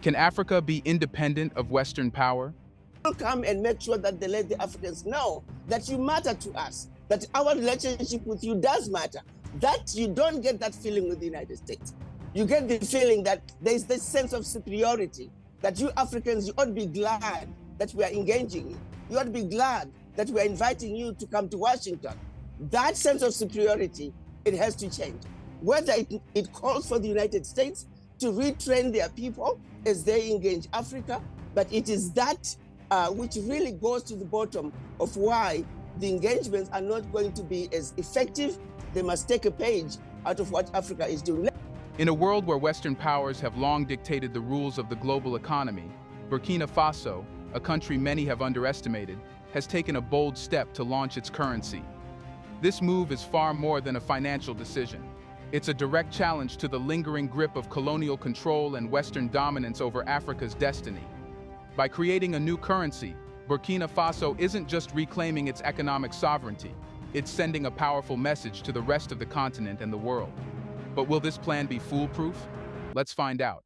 Can Africa be independent of Western power? Come and make sure that they let the Africans know that you matter to us, that our relationship with you does matter, that you don't get that feeling with the United States. You get the feeling that there's this sense of superiority, that you Africans, you ought to be glad that we are engaging you. You ought to be glad that we are inviting you to come to Washington. That sense of superiority, it has to change. Whether it calls for the United States to retrain their people as they engage Africa, but it is that which really goes to the bottom of why the engagements are not going to be as effective. They must take a page out of what Africa is doing. In a world where Western powers have long dictated the rules of the global economy, Burkina Faso, a country many have underestimated, has taken a bold step to launch its currency. This move is far more than a financial decision. It's a direct challenge to the lingering grip of colonial control and Western dominance over Africa's destiny. By creating a new currency, Burkina Faso isn't just reclaiming its economic sovereignty, it's sending a powerful message to the rest of the continent and the world. But will this plan be foolproof? Let's find out.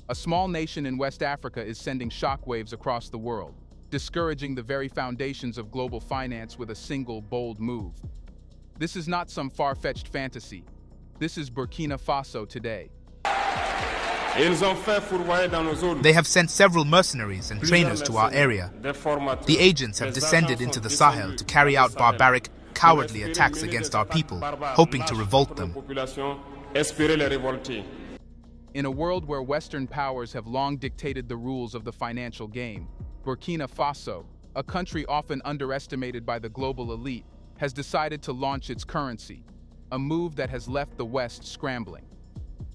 A small nation in West Africa is sending shockwaves across the world, discouraging the very foundations of global finance with a single, bold move. This is not some far-fetched fantasy. This is Burkina Faso today. They have sent several mercenaries and trainers to our area. The agents have descended into the Sahel to carry out barbaric, cowardly attacks against our people, hoping to revolt them. In a world where Western powers have long dictated the rules of the financial game, Burkina Faso, a country often underestimated by the global elite, has decided to launch its currency, a move that has left the West scrambling.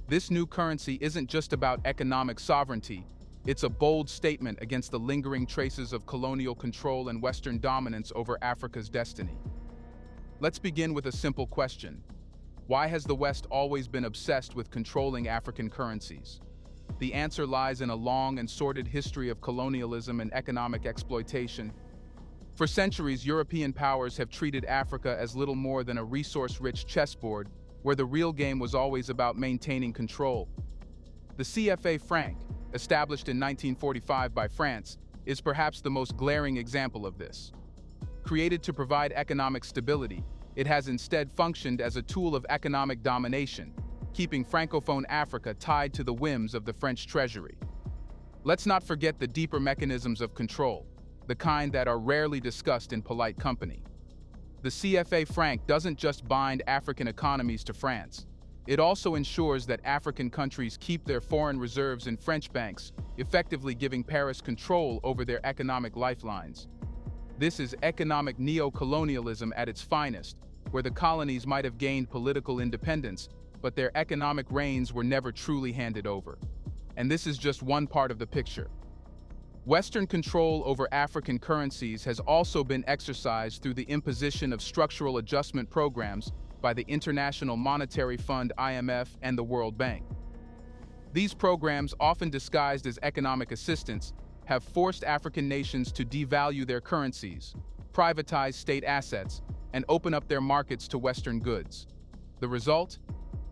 This new currency isn't just about economic sovereignty, it's a bold statement against the lingering traces of colonial control and Western dominance over Africa's destiny. Let's begin with a simple question. Why has the West always been obsessed with controlling African currencies? The answer lies in a long and sordid history of colonialism and economic exploitation. For centuries, European powers have treated Africa as little more than a resource-rich chessboard where the real game was always about maintaining control. The CFA franc, established in 1945 by France, is perhaps the most glaring example of this. Created to provide economic stability, it has instead functioned as a tool of economic domination, keeping Francophone Africa tied to the whims of the French treasury. Let's not forget the deeper mechanisms of control, the kind that are rarely discussed in polite company. The CFA franc doesn't just bind African economies to France. It also ensures that African countries keep their foreign reserves in French banks, effectively giving Paris control over their economic lifelines. This is economic neo-colonialism at its finest, where the colonies might have gained political independence, but their economic reins were never truly handed over. And this is just one part of the picture. Western control over African currencies has also been exercised through the imposition of structural adjustment programs by the International Monetary Fund (IMF) and the World Bank. These programs, often disguised as economic assistance, have forced African nations to devalue their currencies, privatize state assets, and open up their markets to Western goods. The result?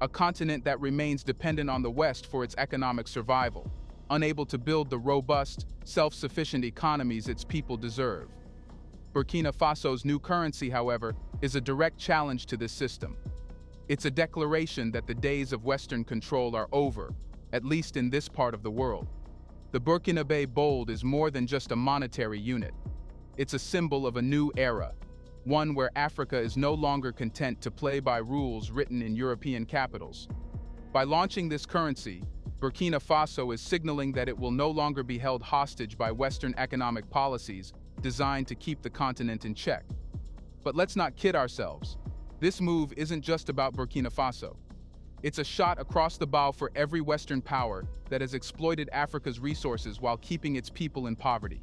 A continent that remains dependent on the West for its economic survival, unable to build the robust, self-sufficient economies its people deserve. Burkina Faso's new currency, however, is a direct challenge to this system. It's a declaration that the days of Western control are over, at least in this part of the world. The Burkinabe Bold is more than just a monetary unit. It's a symbol of a new era, one where Africa is no longer content to play by rules written in European capitals. By launching this currency, Burkina Faso is signaling that it will no longer be held hostage by Western economic policies designed to keep the continent in check. But let's not kid ourselves. This move isn't just about Burkina Faso. It's a shot across the bow for every Western power that has exploited Africa's resources while keeping its people in poverty.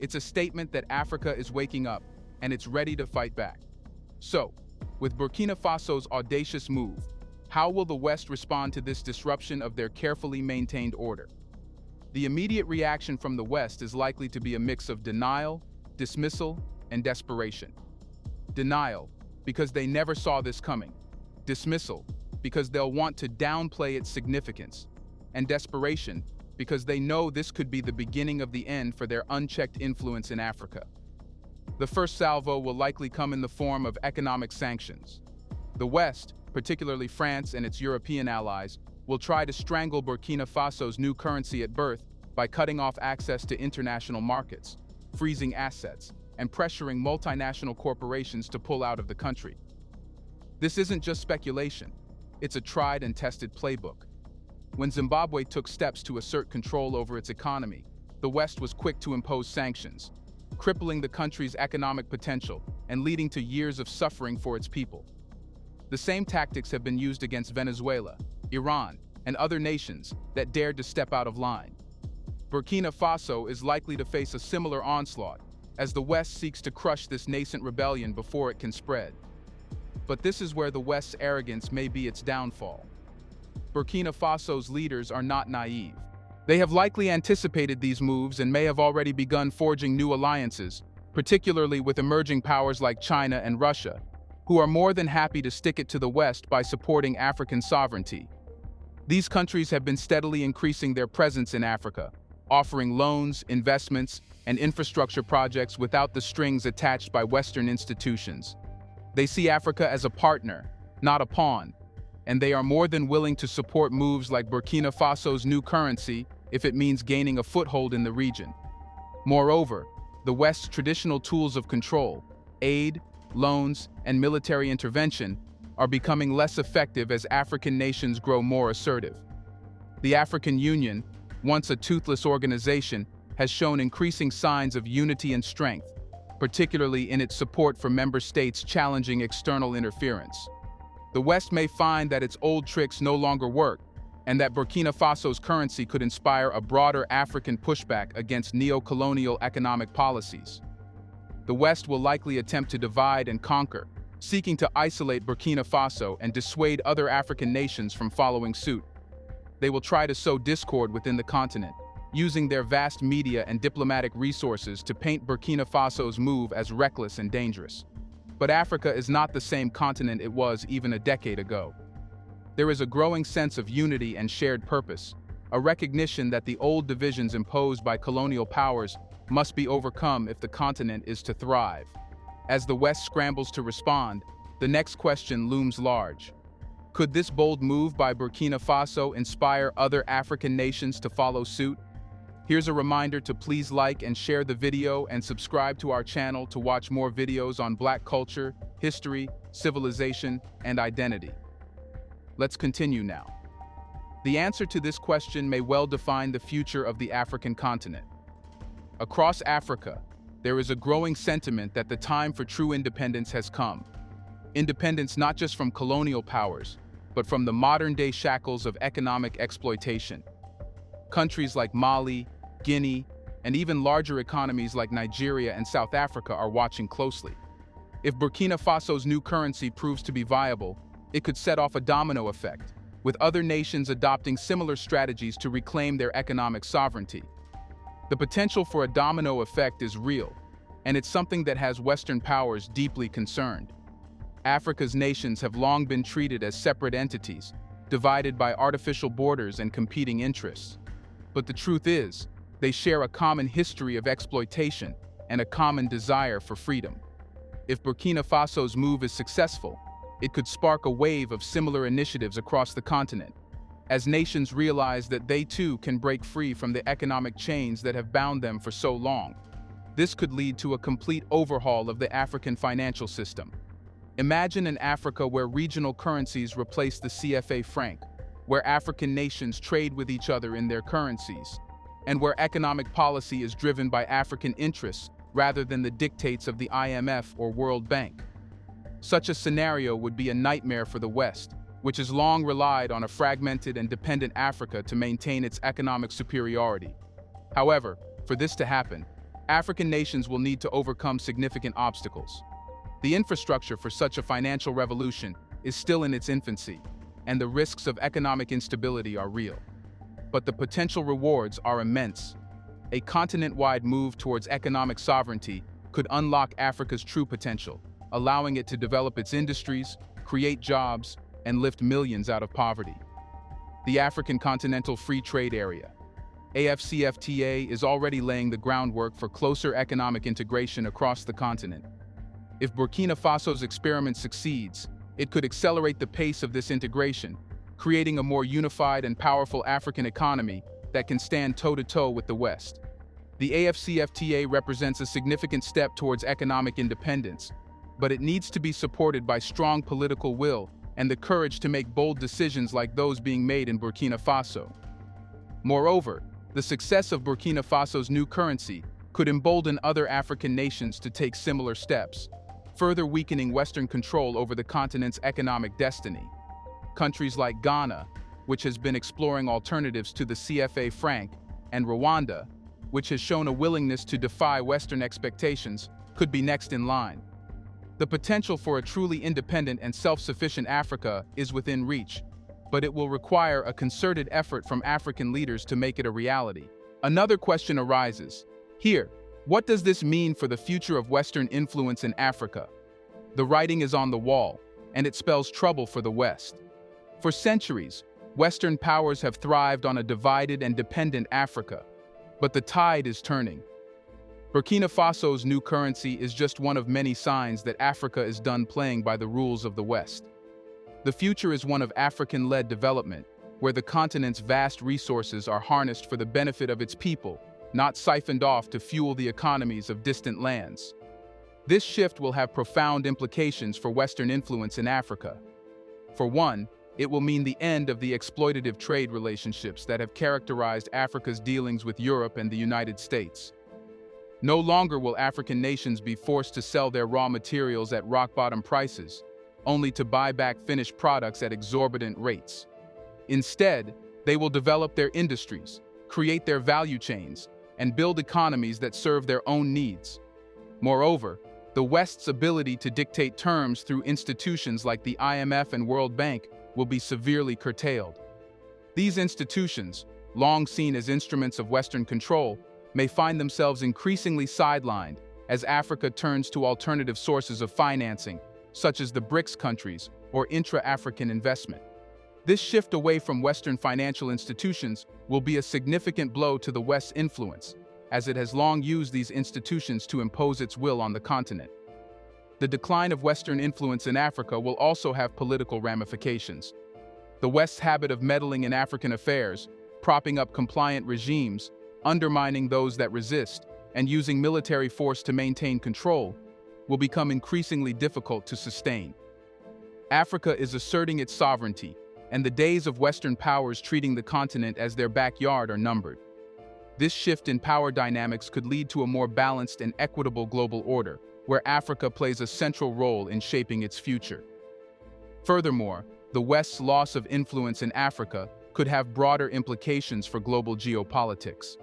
It's a statement that Africa is waking up, and it's ready to fight back. So, with Burkina Faso's audacious move, how will the West respond to this disruption of their carefully maintained order? The immediate reaction from the West is likely to be a mix of denial, dismissal, and desperation. Denial, because they never saw this coming. Dismissal, because they'll want to downplay its significance, and desperation because they know this could be the beginning of the end for their unchecked influence in Africa. The first salvo will likely come in the form of economic sanctions. The West, particularly France and its European allies, will try to strangle Burkina Faso's new currency at birth by cutting off access to international markets, freezing assets, and pressuring multinational corporations to pull out of the country. This isn't just speculation, it's a tried and tested playbook. When Zimbabwe took steps to assert control over its economy, the West was quick to impose sanctions, crippling the country's economic potential and leading to years of suffering for its people. The same tactics have been used against Venezuela, Iran, and other nations that dared to step out of line. Burkina Faso is likely to face a similar onslaught as the West seeks to crush this nascent rebellion before it can spread. But this is where the West's arrogance may be its downfall. Burkina Faso's leaders are not naive. They have likely anticipated these moves and may have already begun forging new alliances, particularly with emerging powers like China and Russia, who are more than happy to stick it to the West by supporting African sovereignty. These countries have been steadily increasing their presence in Africa, offering loans, investments, and infrastructure projects without the strings attached by Western institutions. They see Africa as a partner, not a pawn, and they are more than willing to support moves like Burkina Faso's new currency if it means gaining a foothold in the region. Moreover, the West's traditional tools of control, aid, loans, and military intervention, are becoming less effective as African nations grow more assertive. The African Union, once a toothless organization, has shown increasing signs of unity and strength, particularly in its support for member states challenging external interference. The West may find that its old tricks no longer work, and that Burkina Faso's currency could inspire a broader African pushback against neo-colonial economic policies. The West will likely attempt to divide and conquer, seeking to isolate Burkina Faso and dissuade other African nations from following suit. They will try to sow discord within the continent, using their vast media and diplomatic resources to paint Burkina Faso's move as reckless and dangerous. But Africa is not the same continent it was even a decade ago. There is a growing sense of unity and shared purpose, a recognition that the old divisions imposed by colonial powers must be overcome if the continent is to thrive. As the West scrambles to respond, the next question looms large. Could this bold move by Burkina Faso inspire other African nations to follow suit? Here's a reminder to please like and share the video and subscribe to our channel to watch more videos on Black culture, history, civilization, and identity. Let's continue now. The answer to this question may well define the future of the African continent. Across Africa, there is a growing sentiment that the time for true independence has come. Independence not just from colonial powers, but from the modern-day shackles of economic exploitation. Countries like Mali, Guinea, and even larger economies like Nigeria and South Africa are watching closely. If Burkina Faso's new currency proves to be viable, it could set off a domino effect, with other nations adopting similar strategies to reclaim their economic sovereignty. The potential for a domino effect is real, and it's something that has Western powers deeply concerned. Africa's nations have long been treated as separate entities, divided by artificial borders and competing interests. But the truth is, they share a common history of exploitation and a common desire for freedom. If Burkina Faso's move is successful, it could spark a wave of similar initiatives across the continent, as nations realize that they too can break free from the economic chains that have bound them for so long. This could lead to a complete overhaul of the African financial system. Imagine an Africa where regional currencies replace the CFA franc, where African nations trade with each other in their currencies, and where economic policy is driven by African interests rather than the dictates of the IMF or World Bank. Such a scenario would be a nightmare for the West, which has long relied on a fragmented and dependent Africa to maintain its economic superiority. However, for this to happen, African nations will need to overcome significant obstacles. The infrastructure for such a financial revolution is still in its infancy, and the risks of economic instability are real. But the potential rewards are immense. A continent-wide move towards economic sovereignty could unlock Africa's true potential, allowing it to develop its industries, create jobs, and lift millions out of poverty. The African Continental Free Trade Area, AfCFTA, is already laying the groundwork for closer economic integration across the continent. If Burkina Faso's experiment succeeds, it could accelerate the pace of this integration, creating a more unified and powerful African economy that can stand toe-to-toe with the West. The AfCFTA represents a significant step towards economic independence, but it needs to be supported by strong political will and the courage to make bold decisions like those being made in Burkina Faso. Moreover, the success of Burkina Faso's new currency could embolden other African nations to take similar steps, further weakening Western control over the continent's economic destiny. Countries like Ghana, which has been exploring alternatives to the CFA franc, and Rwanda, which has shown a willingness to defy Western expectations, could be next in line. The potential for a truly independent and self-sufficient Africa is within reach, but it will require a concerted effort from African leaders to make it a reality. Another question arises. Here, what does this mean for the future of Western influence in Africa? The writing is on the wall, and it spells trouble for the West. For centuries, Western powers have thrived on a divided and dependent Africa, but the tide is turning. Burkina Faso's new currency is just one of many signs that Africa is done playing by the rules of the West. The future is one of African-led development, where the continent's vast resources are harnessed for the benefit of its people, not siphoned off to fuel the economies of distant lands. This shift will have profound implications for Western influence in Africa. For one, it will mean the end of the exploitative trade relationships that have characterized Africa's dealings with Europe and the United States. No longer will African nations be forced to sell their raw materials at rock-bottom prices, only to buy back finished products at exorbitant rates. Instead, they will develop their industries, create their value chains, and build economies that serve their own needs. Moreover, the West's ability to dictate terms through institutions like the IMF and World Bank will be severely curtailed. These institutions, long seen as instruments of Western control, may find themselves increasingly sidelined as Africa turns to alternative sources of financing, such as the BRICS countries or intra-African investment. This shift away from Western financial institutions will be a significant blow to the West's influence, as it has long used these institutions to impose its will on the continent. The decline of Western influence in Africa will also have political ramifications. The West's habit of meddling in African affairs, propping up compliant regimes, undermining those that resist, and using military force to maintain control, will become increasingly difficult to sustain. Africa is asserting its sovereignty, and the days of Western powers treating the continent as their backyard are numbered. This shift in power dynamics could lead to a more balanced and equitable global order, where Africa plays a central role in shaping its future. Furthermore, the West's loss of influence in Africa could have broader implications for global geopolitics.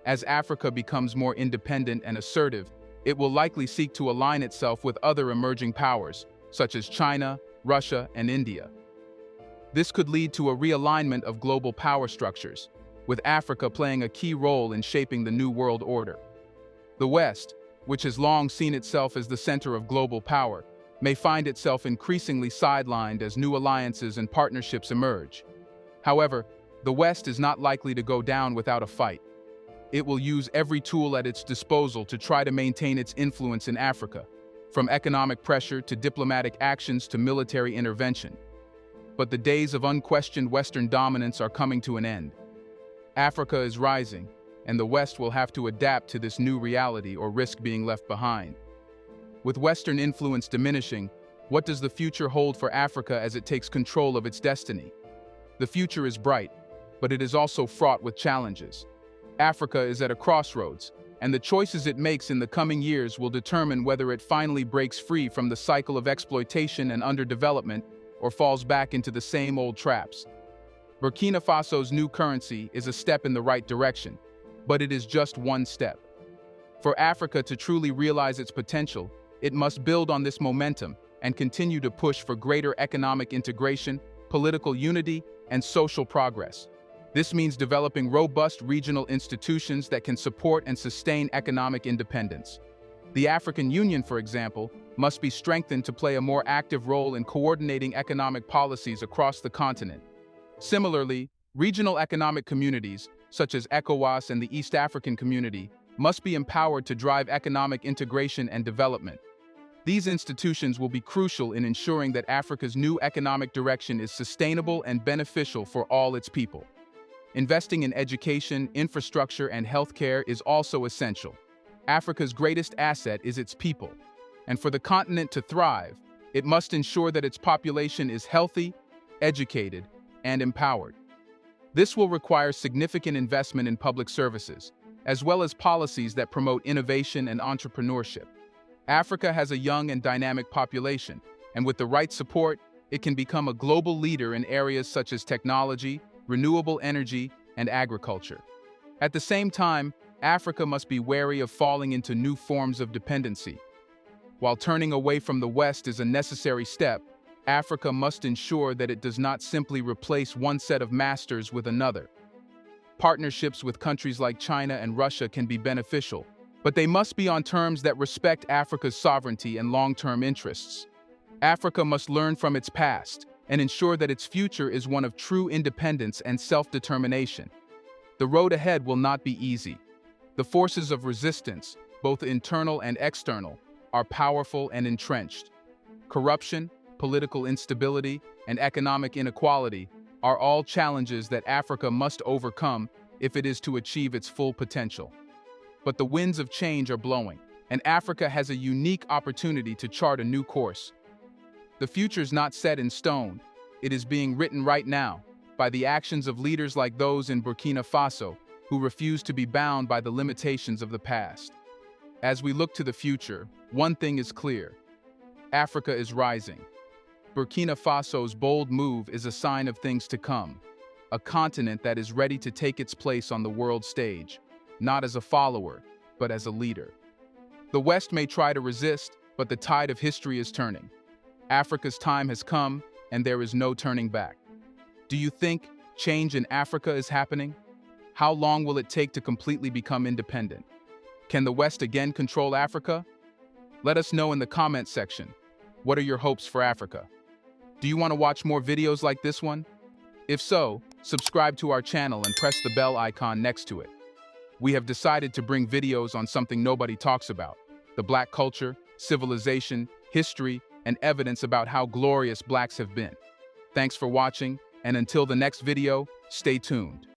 As Africa becomes more independent and assertive, it will likely seek to align itself with other emerging powers, such as China, Russia, and India. This could lead to a realignment of global power structures, with Africa playing a key role in shaping the new world order. The West, which has long seen itself as the center of global power, may find itself increasingly sidelined as new alliances and partnerships emerge. However, the West is not likely to go down without a fight. It will use every tool at its disposal to try to maintain its influence in Africa, from economic pressure to diplomatic actions to military intervention. But the days of unquestioned Western dominance are coming to an end. Africa is rising, and the West will have to adapt to this new reality or risk being left behind. With Western influence diminishing, what does the future hold for Africa as it takes control of its destiny? The future is bright, but it is also fraught with challenges. Africa is at a crossroads, and the choices it makes in the coming years will determine whether it finally breaks free from the cycle of exploitation and underdevelopment or falls back into the same old traps. Burkina Faso's new currency is a step in the right direction, but it is just one step. For Africa to truly realize its potential, it must build on this momentum and continue to push for greater economic integration, political unity, and social progress. This means developing robust regional institutions that can support and sustain economic independence. The African Union, for example, must be strengthened to play a more active role in coordinating economic policies across the continent. Similarly, regional economic communities, such as ECOWAS and the East African Community, must be empowered to drive economic integration and development. These institutions will be crucial in ensuring that Africa's new economic direction is sustainable and beneficial for all its people. Investing in education, infrastructure, and healthcare is also essential. Africa's greatest asset is its people, and for the continent to thrive, it must ensure that its population is healthy, educated, and empowered. This will require significant investment in public services, as well as policies that promote innovation and entrepreneurship. Africa has a young and dynamic population, and with the right support, it can become a global leader in areas such as technology, renewable energy, and agriculture. At the same time, Africa must be wary of falling into new forms of dependency. While turning away from the West is a necessary step, Africa must ensure that it does not simply replace one set of masters with another. Partnerships with countries like China and Russia can be beneficial, but they must be on terms that respect Africa's sovereignty and long-term interests. Africa must learn from its past and ensure that its future is one of true independence and self-determination. The road ahead will not be easy. The forces of resistance, both internal and external, are powerful and entrenched. Corruption, political instability, and economic inequality are all challenges that Africa must overcome if it is to achieve its full potential. But the winds of change are blowing, and Africa has a unique opportunity to chart a new course. The future's not set in stone. It is being written right now by the actions of leaders like those in Burkina Faso, who refuse to be bound by the limitations of the past. As we look to the future, one thing is clear: Africa is rising. Burkina Faso's bold move is a sign of things to come, a continent that is ready to take its place on the world stage, not as a follower, but as a leader. The West may try to resist, but the tide of history is turning. Africa's time has come, and there is no turning back. Do you think change in Africa is happening? How long will it take to completely become independent? Can the West again control Africa? Let us know in the comment section. What are your hopes for Africa? Do you want to watch more videos like this one? If so, subscribe to our channel and press the bell icon next to it. We have decided to bring videos on something nobody talks about: the Black culture, civilization, history, and evidence about how glorious Blacks have been. Thanks for watching, and until the next video, stay tuned.